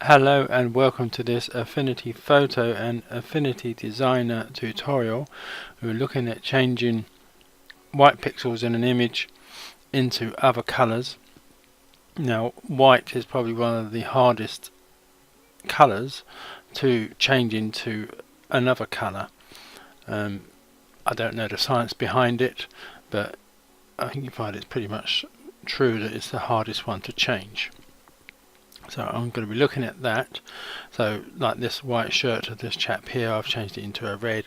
Hello and welcome to this Affinity Photo and Affinity Designer tutorial. We're looking at changing white pixels in an image into other colours. Now white is probably one of the hardest colours to change into another colour. I don't know the science behind it, but I think you find it's pretty much true that it's the hardest one to change. So I'm going to be looking at that. So like this white shirt of this chap here, I've changed it into a red,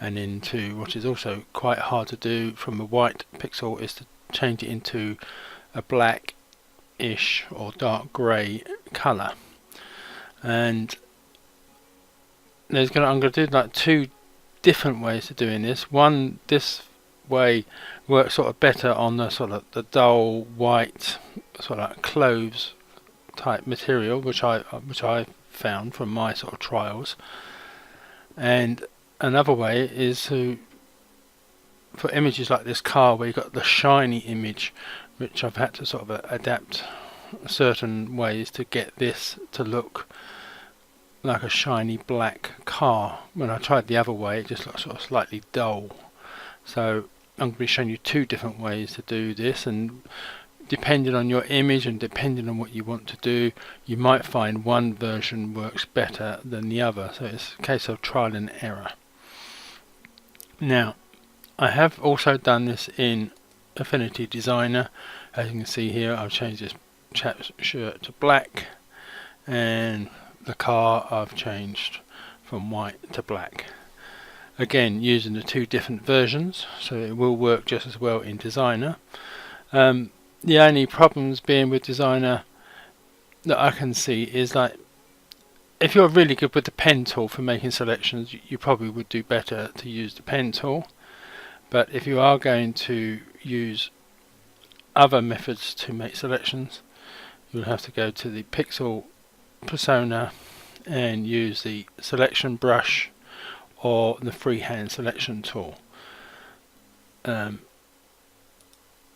and into what is also quite hard to do from a white pixel is to change it into a black-ish or dark grey colour. And I'm going to do like two different ways of doing this. One, this way works sort of better on the sort of the dull white sort of like cloves type material, which I found from my sort of trials. And another way is for images like this car where you've got the shiny image, which I've had to sort of adapt certain ways to get this to look like a shiny black car. When I tried the other way, it just looks sort of slightly dull. So I'm going to be showing you two different ways to do this, and depending on your image and depending on what you want to do, you might find one version works better than the other. So it's a case of trial and error. Now, I have also done this in Affinity Designer. As you can see here, I've changed this chap's shirt to black, and the car I've changed from white to black. Again, using the two different versions, so it will work just as well in Designer. The only problems being with Designer that I can see is like, if you're really good with the pen tool for making selections, you probably would do better to use the pen tool. But if you are going to use other methods to make selections, you'll have to go to the pixel persona and use the selection brush or the freehand selection tool.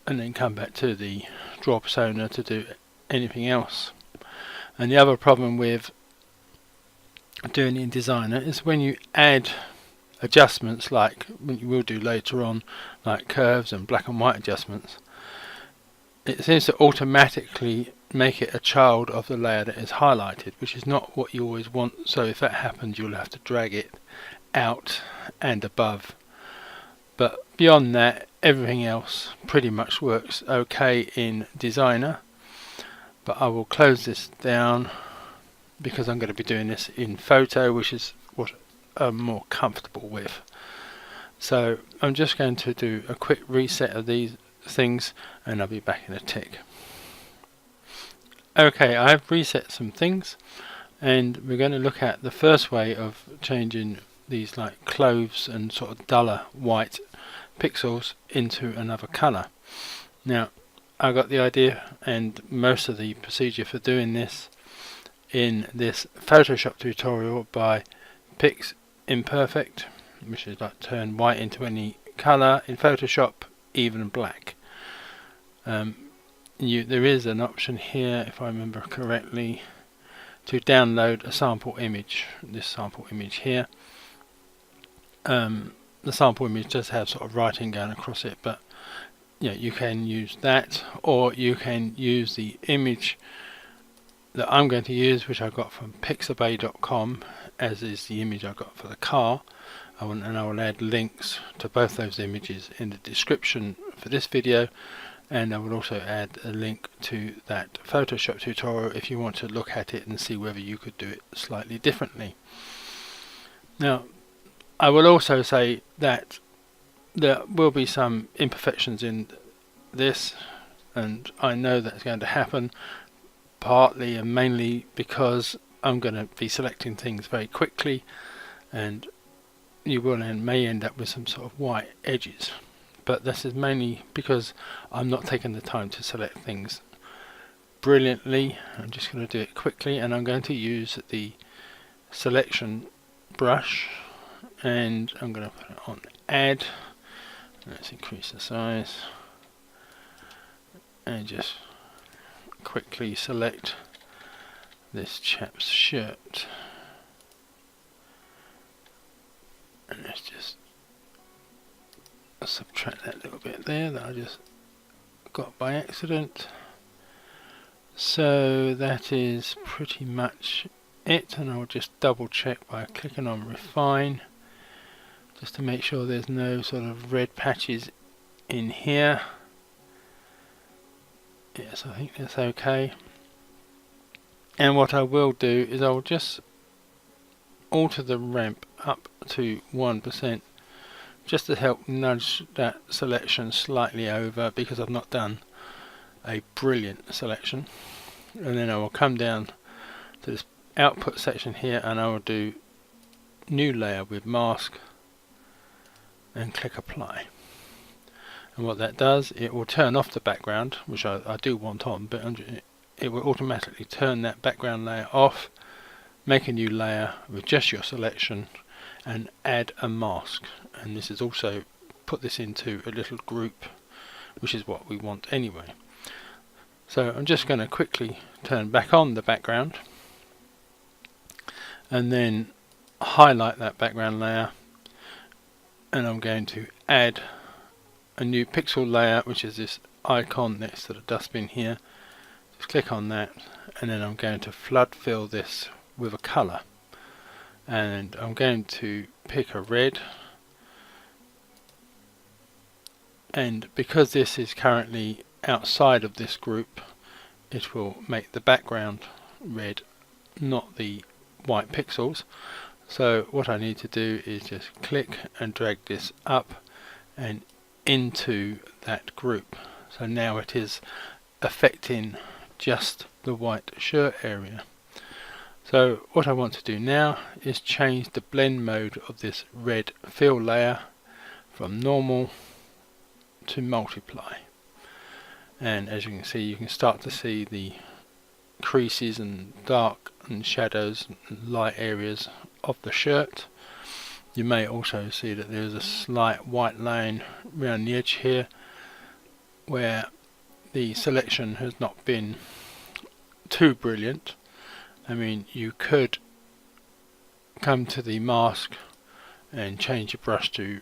And then come back to the draw persona to do anything else. And the other problem with doing it in Designer is when you add adjustments, like what you will do later on, like curves and black and white adjustments, it seems to automatically make it a child of the layer that is highlighted, which is not what you always want. So if that happens, you'll have to drag it out and above. But beyond that, everything else pretty much works okay in Designer. But I will close this down because I'm going to be doing this in Photo, which is what I'm more comfortable with. So I'm just going to do a quick reset of these things, and I'll be back in a tick. Okay, I've reset some things, and we're going to look at the first way of changing these like cloves and sort of duller white pixels into another color. Now, I got the idea and most of the procedure for doing this in this Photoshop tutorial by Pix Imperfect, which is like turn white into any color in Photoshop, even black. There is an option here, if I remember correctly, to download a sample image. This sample image here. The sample image does have sort of writing going across it, but yeah, you can use that, or you can use the image that I'm going to use, which I got from Pixabay.com, as is the image I got for the car. And I will add links to both those images in the description for this video, and I will also add a link to that Photoshop tutorial if you want to look at it and see whether you could do it slightly differently. Now, I will also say that there will be some imperfections in this, and I know that's going to happen partly and mainly because I'm going to be selecting things very quickly, and you will and may end up with some sort of white edges. But this is mainly because I'm not taking the time to select things brilliantly. I'm just going to do it quickly, and I'm going to use the selection brush, and I'm going to put it on add. Let's increase the size and just quickly select this chap's shirt. And let's just subtract that little bit there that I just got by accident. So that is pretty much it, and I'll just double check by clicking on refine just to make sure there's no sort of red patches in here. Yes, I think that's okay. And what I will do is I'll just alter the ramp up to 1% just to help nudge that selection slightly over, because I've not done a brilliant selection. And then I will come down to this output section here and I will do new layer with mask and click apply. And what that does, it will turn off the background, which I do want on, but it will automatically turn that background layer off, make a new layer with just your selection and add a mask. And this is also put this into a little group, which is what we want anyway. So I'm just going to quickly turn back on the background and then highlight that background layer, and I'm going to add a new pixel layer, which is this icon next to the dustbin here. Just click on that, and then I'm going to flood fill this with a color, and I'm going to pick a red, and because this is currently outside of this group, it will make the background red, not the white pixels. So what I need to do is just click and drag this up and into that group. So now it is affecting just the white shirt area. So what I want to do now is change the blend mode of this red fill layer from normal to multiply. And as you can see, you can start to see the creases and dark and shadows and light areas of the shirt. You may also see that there's a slight white line around the edge here where the selection has not been too brilliant. I mean, you could come to the mask and change your brush to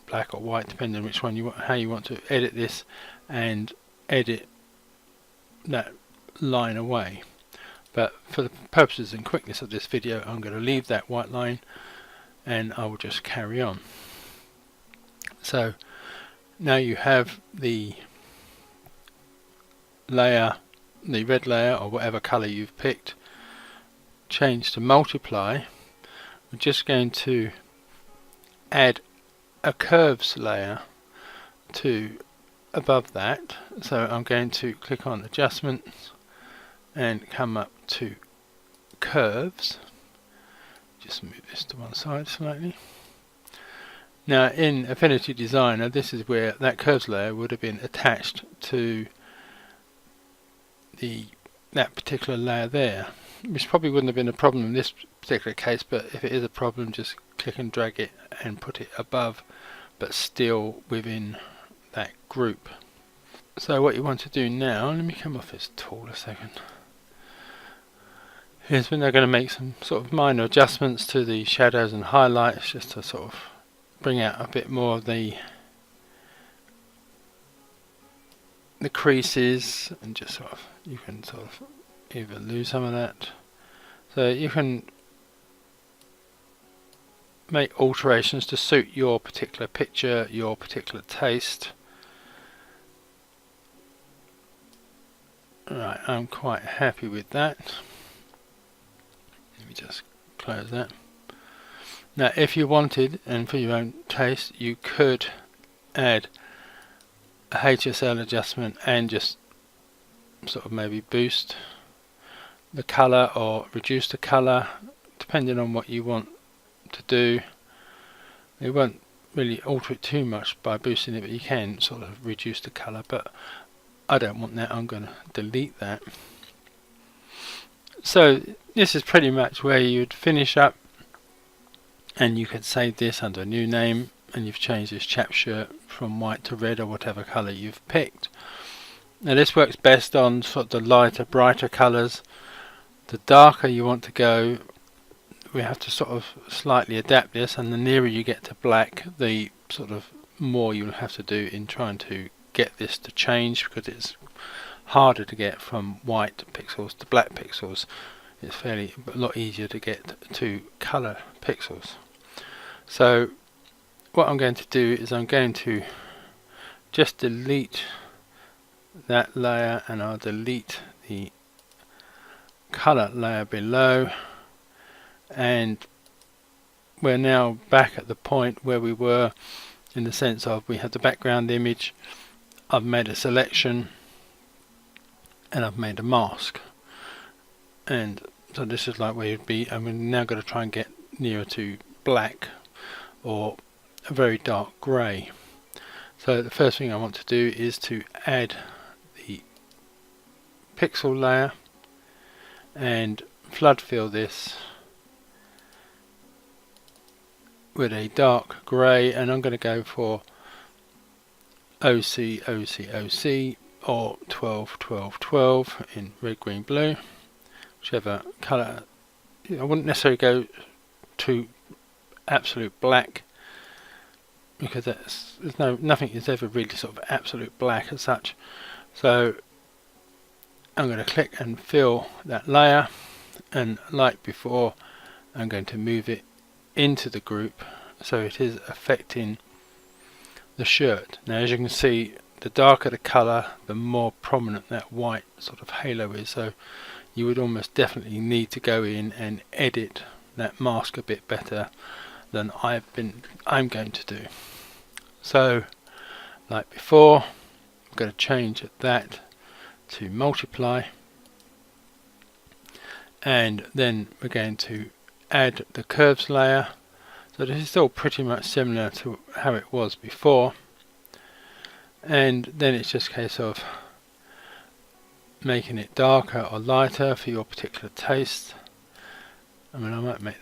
black or white, depending on which one you want, how you want to edit this, and edit that line away. But for the purposes and quickness of this video, I'm going to leave that white line and I will just carry on. So now you have the layer, the red layer or whatever color you've picked, changed to multiply. We're just going to add a curves layer to above that. So I'm going to click on adjustments and come up to curves. Just move this to one side slightly. Now in Affinity Designer, this is where that curves layer would have been attached to that particular layer there, which probably wouldn't have been a problem in this particular case, but if it is a problem, just click and drag it and put it above, but still within that group. So what you want to do now, let me come off this tool a second, is we're now going to make some sort of minor adjustments to the shadows and highlights, just to sort of bring out a bit more of the creases, and just sort of, you can sort of even lose some of that. So you can make alterations to suit your particular picture, your particular taste. Right, I'm quite happy with that. Let me just close that. Now if you wanted, and for your own taste, you could add a HSL adjustment and just sort of maybe boost the color or reduce the color, depending on what you want to do. You won't really alter it too much by boosting it, but you can sort of reduce the color, but I don't want that. I'm going to delete that. So this is pretty much where you'd finish up, and you could save this under a new name, and you've changed this chap's shirt from white to red or whatever color you've picked. Now this works best on sort of the lighter, brighter colors, the darker you want to go, we have to sort of slightly adapt this, and the nearer you get to black, the sort of more you'll have to do in trying to get this to change, because it's harder to get from white pixels to black pixels. It's a lot easier to get to color pixels. So what I'm going to do is I'm going to just delete that layer, and I'll delete the color layer below, and we're now back at the point where we were, in the sense of we had the background image, I've made a selection, and I've made a mask, and so this is like where you'd be, and we're now going to try and get nearer to black or a very dark grey. So the first thing I want to do is to add the pixel layer and flood fill this with a dark grey, and I'm going to go for OC, OC, OC, or 12, 12, 12 in red, green, blue, whichever colour. I wouldn't necessarily go to absolute black, because nothing is ever really sort of absolute black as such. So I'm going to click and fill that layer, and like before, I'm going to move it into the group so it is affecting the shirt. Now, as you can see, the darker the colour, the more prominent that white sort of halo is, so you would almost definitely need to go in and edit that mask a bit better than I'm going to do. So like before, I'm going to change that to multiply, and then we're going to add the curves layer. So this is still pretty much similar to how it was before, and then it's just a case of making it darker or lighter for your particular taste. I mean, I might make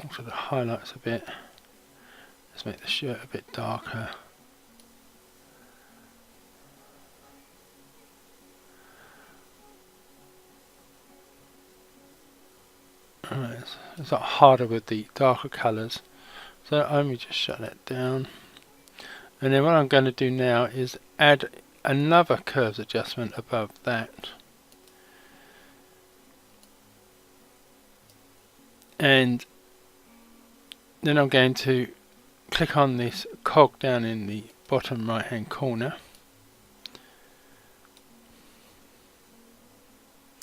alter the highlights a bit. Let's make the shirt a bit darker. Alright, it's a lot harder with the darker colours, so let me just shut that down. And then what I'm going to do now is add another curves adjustment above that, and then I'm going to click on this cog down in the bottom right hand corner.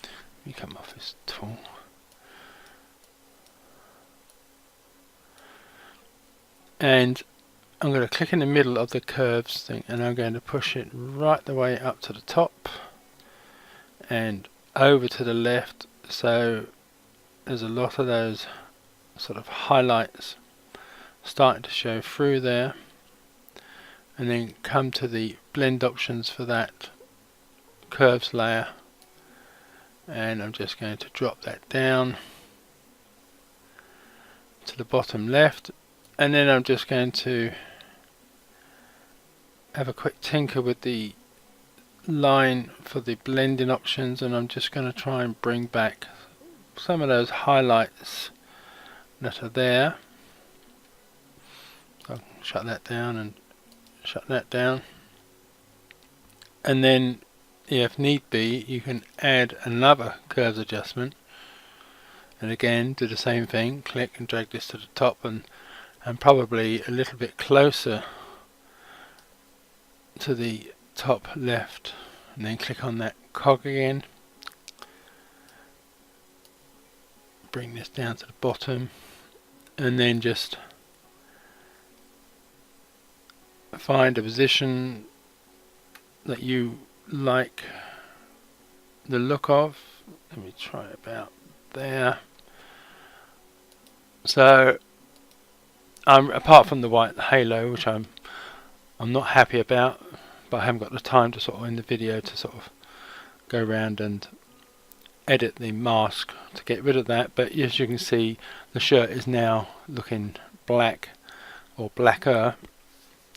Let me come off this tool. And I'm going to click in the middle of the curves thing, and I'm going to push it right the way up to the top and over to the left, so there's a lot of those sort of highlights starting to show through there. And then come to the blend options for that curves layer, and I'm just going to drop that down to the bottom left, and then I'm just going to have a quick tinker with the line for the blending options, and I'm just going to try and bring back some of those highlights that are there. So I'll shut that down and shut that down, and then if need be you can add another curves adjustment, and again do the same thing, click and drag this to the top and probably a little bit closer to the top left, and then click on that cog again, bring this down to the bottom, and then just find a position that you like the look of. Let me try about there. So apart from the white halo, which I'm not happy about, but I haven't got the time to sort of in the video to sort of go around and edit the mask to get rid of that. But as you can see, the shirt is now looking black or blacker,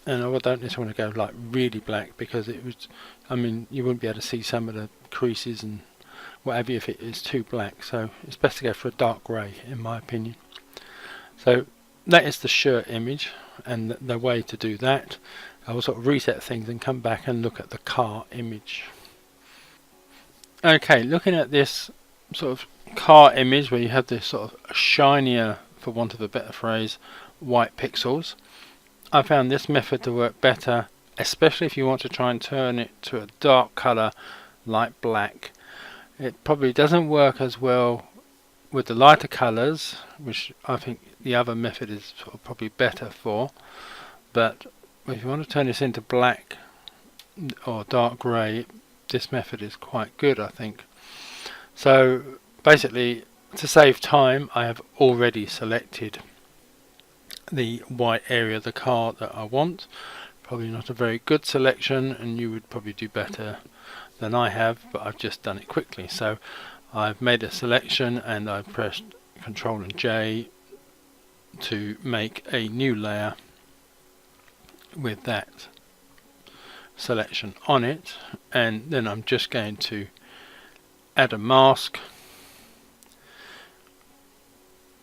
and I don't just want to go like really black, because it was, I mean, you wouldn't be able to see some of the creases and whatever if it is too black. So it's best to go for a dark grey in my opinion. So that is the shirt image, and the way to do that, I will sort of reset things and come back and look at the car image. Okay, looking at this sort of car image where you have this sort of shinier, for want of a better phrase, white pixels, I found this method to work better, especially if you want to try and turn it to a dark colour like black. It probably doesn't work as well with the lighter colours, which I think the other method is sort of probably better for, but if you want to turn this into black or dark grey, this method is quite good, I think. So basically, to save time, I have already selected the white area of the car that I want. Probably not a very good selection, and you would probably do better than I have, but I've just done it quickly. So I've made a selection and I've pressed Ctrl and J to make a new layer with that selection on it, and then I'm just going to add a mask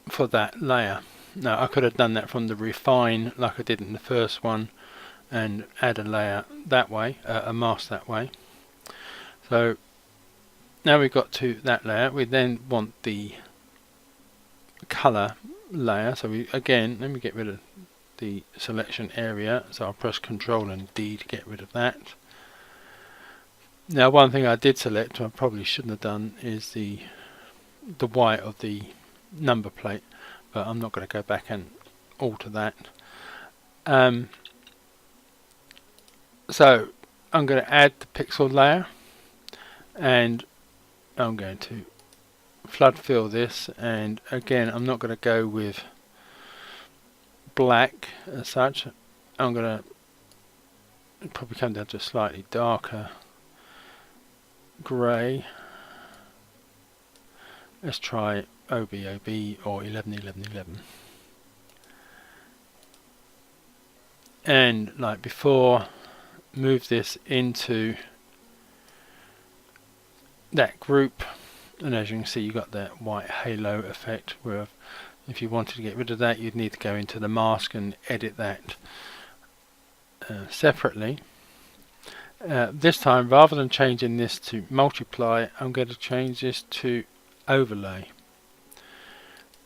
for that layer. Now I could have done that from the refine like I did in the first one and add a layer that way, a mask that way. So now we've got to that layer, we then want the color layer. So we again, let me get rid of the selection area, so I'll press Ctrl and D to get rid of that. Now one thing I did select, I probably shouldn't have done, is the white of the number plate, but I'm not going to go back and alter that. So I'm going to add the pixel layer, and I'm going to flood fill this, and again I'm not going to go with black as such. I'm going to probably come down to a slightly darker grey. Let's try OBOB or 111111. And like before, move this into that group, and as you can see, you got that white halo effect, where if you wanted to get rid of that, you'd need to go into the mask and edit that separately. This time, rather than changing this to multiply, I'm going to change this to overlay.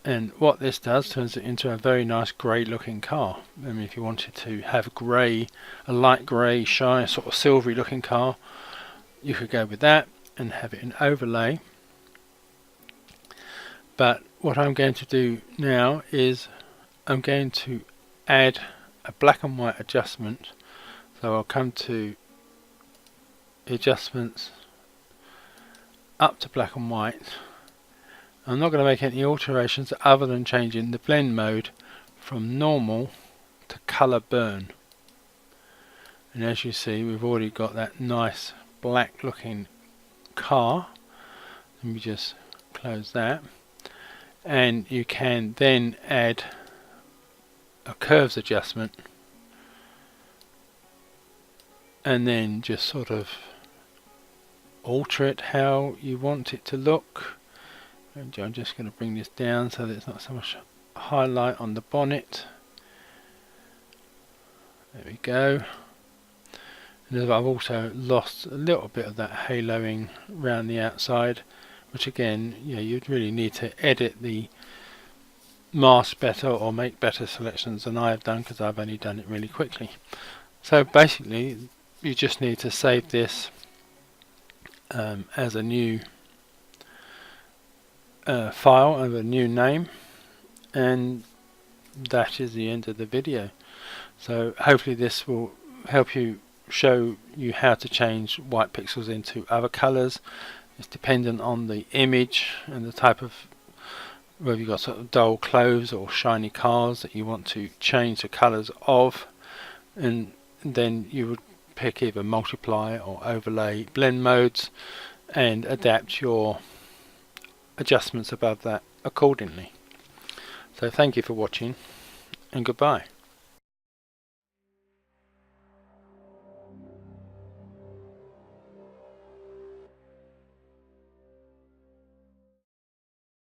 And what this does, turns it into a very nice grey looking car. I mean, if you wanted to have grey, a light grey, shiny, sort of silvery looking car, you could go with that and have it in overlay. But what I'm going to do now is I'm going to add a black and white adjustment. So I'll come to adjustments, up to black and white. I'm not going to make any alterations other than changing the blend mode from normal to color burn. And as you see, we've already got that nice black looking car. Let me just close that. And you can then add a curves adjustment and then just sort of alter it how you want it to look. And I'm just going to bring this down so that it's not so much highlight on the bonnet. There we go. And I've also lost a little bit of that haloing around the outside, which again, you'd really need to edit the mask better or make better selections than I have done, because I've only done it really quickly. So basically you just need to save this as a new file under a new name, and that is the end of the video. So hopefully this will help you, show you how to change white pixels into other colors. It's dependent on the image and the type of, whether you've got sort of dull clothes or shiny cars that you want to change the colors of, and then you would pick either multiply or overlay blend modes and adapt your adjustments above that accordingly. So thank you for watching, and goodbye.